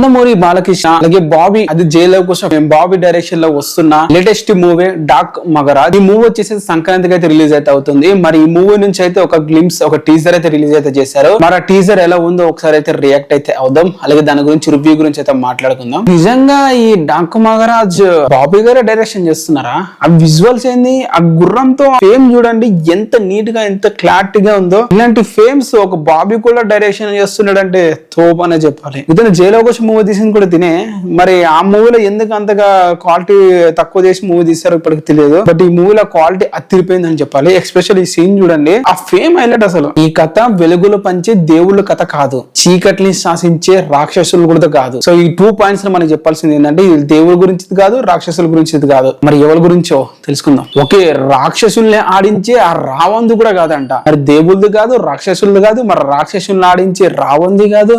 నందమూరి బాలకృష్ణ అలాగే బాబీ అది జైలు కోసం బాబీ డైరెక్షన్ లో వస్తున్న లేటెస్ట్ మూవీ డాక్ మగరాజ్. ఈ మూవీ వచ్చేసి సంక్రాంతికి అయితే రిలీజ్ అయితే అవుతుంది. మరి ఈ మూవీ నుంచి అయితే ఒక గ్లింప్స్ ఒక టీజర్ అయితే రిలీజ్ అయితే చేశారు. మరి ఆ టీజర్ ఎలా ఉందో ఒకసారి అయితే రియాక్ట్ అయితే అవుదాం. అలాగే దాని గురించి రివ్యూ గురించి అయితే మాట్లాడుకుందాం. నిజంగా ఈ డాక్ మగరాజ్ బాబీ గారే డైరెక్షన్ చేస్తున్నారా? ఆ విజువల్స్ ఏంది, ఆ గుర్రంతో ఫేమ్ చూడండి ఎంత నీట్ గా ఎంత క్లారిటీగా ఉందో. ఇలాంటి ఫేమ్స్ ఒక బాబీ కూడా డైరెక్షన్ చేస్తున్నాడు అంటే తోపు అనే చెప్పాలి. ఇతను జైలవకాశం మూవీ తీసింది కూడా తినే. మరి ఆ మూవీలో ఎందుకు అంతగా క్వాలిటీ తక్కువ చేసి మూవీ తీశారు ఇప్పటికి తెలియదు. బట్ ఈ మూవీలో క్వాలిటీ అత్తిరిపోయింది అని చెప్పాలి. ఎస్పెషల్ ఈ సీన్ చూడండి, ఆ ఫేమ్ హైలైట్ అసలు. ఈ కథ వెలుగులు పంచే దేవుళ్ళ కథ కాదు, చీకటిని శాసించే రాక్షసులు కూడా కాదు. సో ఈ 2 పాయింట్స్ మనకి చెప్పాల్సింది ఏంటంటే ఇది దేవుడి గురించి కాదు, రాక్షసుల గురించి కాదు. మరి ఎవరి గురించో తెలుసుకుందాం. ఓకే, రాక్షసుల్ని ఆడించే ఆ రావంది కూడా కాదంట. మరి దేవుళ్ళది కాదు, రాక్షసులది కాదు, మరి రాక్షసుల్ని ఆడించే రావంది కాదు.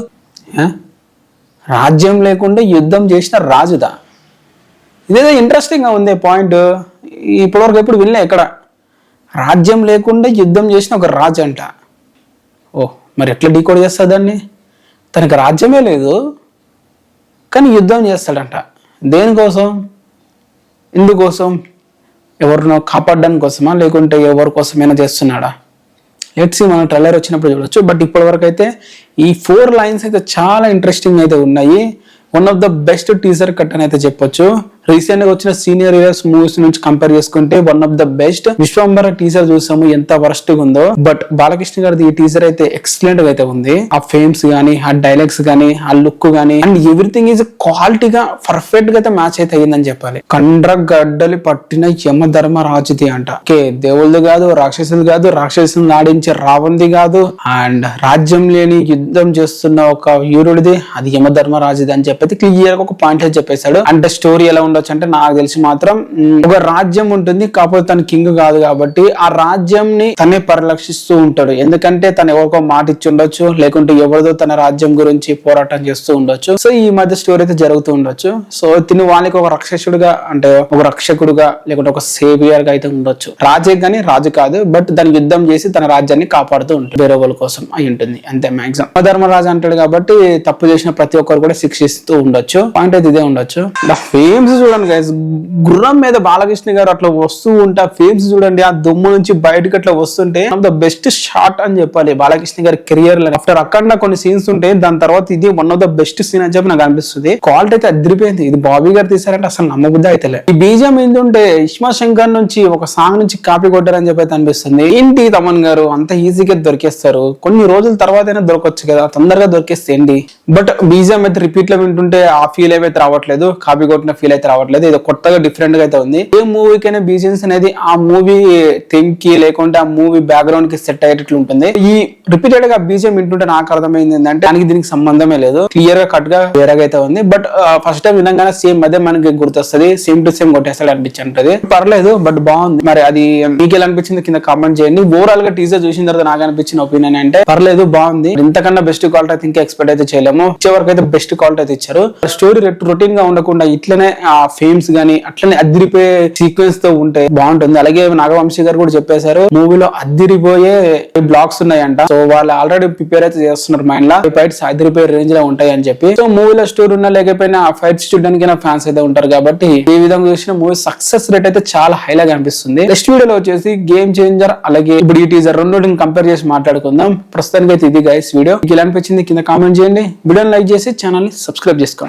రాజ్యం లేకుండా యుద్ధం చేసిన రాజుదా? ఇదేదో ఇంట్రెస్టింగ్ గా ఉంది పాయింట్. ఇప్పటివరకు ఎప్పుడు వినలే ఎక్కడ. రాజ్యం లేకుండా యుద్ధం చేసిన ఒక రాజు అంట. ఓ, మరి ఎట్లా డీకోడ్ చేస్తాడు దాన్ని? తనకి రాజ్యమే లేదు కానీ యుద్ధం చేస్తాడంట. దేనికోసం, ఎందుకోసం? ఎవరినో కాపాడడానికి కోసమా లేకుంటే ఎవరి కోసమైనా చేస్తున్నాడా? లెట్స్ సీ, మన ట్రైలర్ వచ్చినప్పుడు చూడొచ్చు. బట్ ఇప్పటి వరకు అయితే ఈ 4 లైన్స్ అయితే చాలా ఇంట్రెస్టింగ్ అయితే ఉన్నాయి. One of the best teaser cut అని అయితే చెప్పొచ్చు. రీసెంట్ గా వచ్చిన సీనియర్ ఇయర్స్ మూవీస్ నుంచి కంపేర్ చేసుకుంటే one of the best. Vishwambhara teaser చూసాము, ఎంత వరస్ట్ గా ఉందో. బట్ బాలకృష్ణ గారిది ఈ టీజర్ అయితే ఎక్సలెంట్ గా అయితే ఉంది. ఆ ఫేమ్స్ గానీ, ఆ డైలాగ్స్ గానీ, ఆ లుక్ గానీ, అండ్ ఎవ్రీథింగ్ ఈజ్ క్వాలిటీగా పర్ఫెక్ట్ గా అయితే మ్యాచ్ అయితే అయ్యిందని చెప్పాలి. కండ్ర గడ్డలి పట్టిన యమధర్మ రాజుది అంట. ఓకే, దేవుళ్ళది కాదు, రాక్షసులు కాదు, రాక్షసులను ఆడించే రావంది కాదు, అండ్ రాజ్యం లేని యుద్ధం చేస్తున్న ఒక వీరుడిది, అది యమధర్మ రాజుది అని చెప్పి క్లియర్ గా ఒక పాయింట్ అయితే చెప్పేశాడు. అంటే స్టోరీ ఎలా ఉండొచ్చు అంటే నాకు తెలిసి మాత్రం ఒక రాజ్యం ఉంటుంది, కాకపోతే తన కింగ్ కాదు కాబట్టి ఆ రాజ్యంని తనే పరిరక్షిస్తూ ఉంటాడు. ఎందుకంటే తను ఎవరికో మాట ఇచ్చి ఉండొచ్చు, లేకుంటే ఎవరిదో తన రాజ్యం గురించి పోరాటం చేస్తూ ఉండొచ్చు. సో ఈ మధ్య స్టోరీ అయితే జరుగుతూ ఉండొచ్చు. సో తిని వాళ్ళకి ఒక రాక్షసుడుగా అంటే ఒక రక్షకుడుగా లేకుంటే ఒక సేవియర్ గా అయితే ఉండొచ్చు. రాజే గానీ రాజు కాదు, బట్ దాని యుద్ధం చేసి తన రాజ్యాన్ని కాపాడుతూ ఉంటాడు, వేరే వాళ్ళ కోసం అయి ఉంటుంది అంతే. మాక్సిమం ధర్మరాజు అంటాడు కాబట్టి తప్పు చేసిన ప్రతి ఒక్కరు కూడా శిక్షిస్తూ ఉండొచ్చు. పాయింట్ అయితే ఇదే ఉండొచ్చు. ఫేమ్స్ చూడండి గైస్, గుర్రం మీద బాలకృష్ణ గారు అట్లా వస్తూ ఉంటే ఫేమ్స్ చూడండి, ఆ దుమ్ము నుంచి బయటకు అట్లా వస్తుంటే ద బెస్ట్ షాట్ అని చెప్పాలి బాలకృష్ణ గారి కెరియర్ లో. ఆఫ్టర్ అక్కడ కొన్ని సీన్స్ ఉంటాయి, దాని తర్వాత ఇది one of the best scene అని చెప్పి నాకు అనిపిస్తుంది. క్వాలిటీ అయితే అదిరిపోయింది. ఇది బాబీ గారు తీసారంటే అసలు నమ్మబుద్ధి అయితే లేదు. ఈ బీజం ఏంటంటే ఇష్మా శంకర్ నుంచి ఒక సాంగ్ నుంచి కాపీ కొట్టారని చెప్పి అయితే అనిపిస్తుంది. ఏంటి తమన్ గారు అంత ఈజీగా దొరికేస్తారు? కొన్ని రోజుల తర్వాత అయినా దొరకవచ్చు కదా, తొందరగా దొరికేస్తే ఏంటి? బట్ బీజం అయితే రిపీట్ లో వింటుంటే ఆ ఫీల్ అయితే రావట్లేదు, కాపీ కొట్టిన ఫీల్ అయితే రావట్లేదు. ఇది కొత్తగా డిఫరెంట్ గా అయితే ఉంది. ఏ మూవీకైనా బీజిఎమ్స్ అనేది ఆ మూవీ థీమ్ కి లేకుంటే ఆ మూవీ బ్యాక్గ్రౌండ్ కి సెట్ అయ్యేటట్లు ఉంటుంది. ఈ రిపీటెడ్ గా బీజిఎం వింటుంటే నాకు అర్థమైంది ఏంటంటే దానికి దీనికి సంబంధమే లేదు, క్లియర్ గా కట్ గా వేరేగా అయితే ఉంది. బట్ ఫస్ట్ టైం వినగానే సేమ్ అదే మనకి గుర్తొస్తుంది, సేమ్ టు సేమ్ కొట్టేస్తాడు అనిపించింటది. పర్లేదు, బట్ బాగుంది. మరి అది మీకు ఎలా అనిపించింది కింద కామెంట్ చేయండి. ఓవరాల్ గా టీజర్ చూసిన తర్వాత నాకు అనిపించిన ఒపీనియన్ అంటే పర్లేదు, బాగుంది. ఇంతకన్నా బెస్ట్ క్వాలిటీ అయితే ఇంకా ఎక్స్పెక్ట్ అయితే చేయలేము. వచ్చేవరకు అయితే బెస్ట్ క్వాలిటీ అయితే ఇచ్చారు. స్టోరీ రొటీన్ గా ఉండకుండా ఇట్లనే ఆ ఫేమ్స్ గానీ అట్లనే అద్దిరిపోయే సీక్వెన్స్ తో ఉంటే బాగుంటుంది. అలాగే నాగవంశీ గారు కూడా చెప్పేశారు మూవీలో అద్దిరిపోయే బ్లాక్స్ ఉన్నాయంట. సో వాళ్ళు ఆల్రెడీ ప్రిపేర్ అయితే చేస్తున్నారు మైండ్ లా, ఫైట్స్ అదిరిపోయే రేంజ్ లో ఉంటాయి అని చెప్పి. సో మూవీలో స్టోరీ ఉన్నా లేకపోయినా ఫైట్స్ చూడడానికి ఫ్యాన్స్ అయితే ఉంటారు కాబట్టి ఈ విధంగా చూసిన మూవీ సక్సెస్ రేట్ అయితే చాలా హైలాగా అనిపిస్తుంది. నెక్స్ట్ వీడియోలో వచ్చేసి గేమ్ చేంజర్ అలాగే ఇప్పుడు ఈ టీజర్ రెండింటిని కంపేర్ చేసి మాట్లాడుకుందాం. ప్రస్తుతానికి అయితే ఇది గైస్ వీడియో. మీకు ఎలా అనిపించింది కింద కామెంట్ చేయండి. వీడియోని లైక్ చేసి ఛానల్ ని సబ్స్క్రైబ్ చేసుకోండి.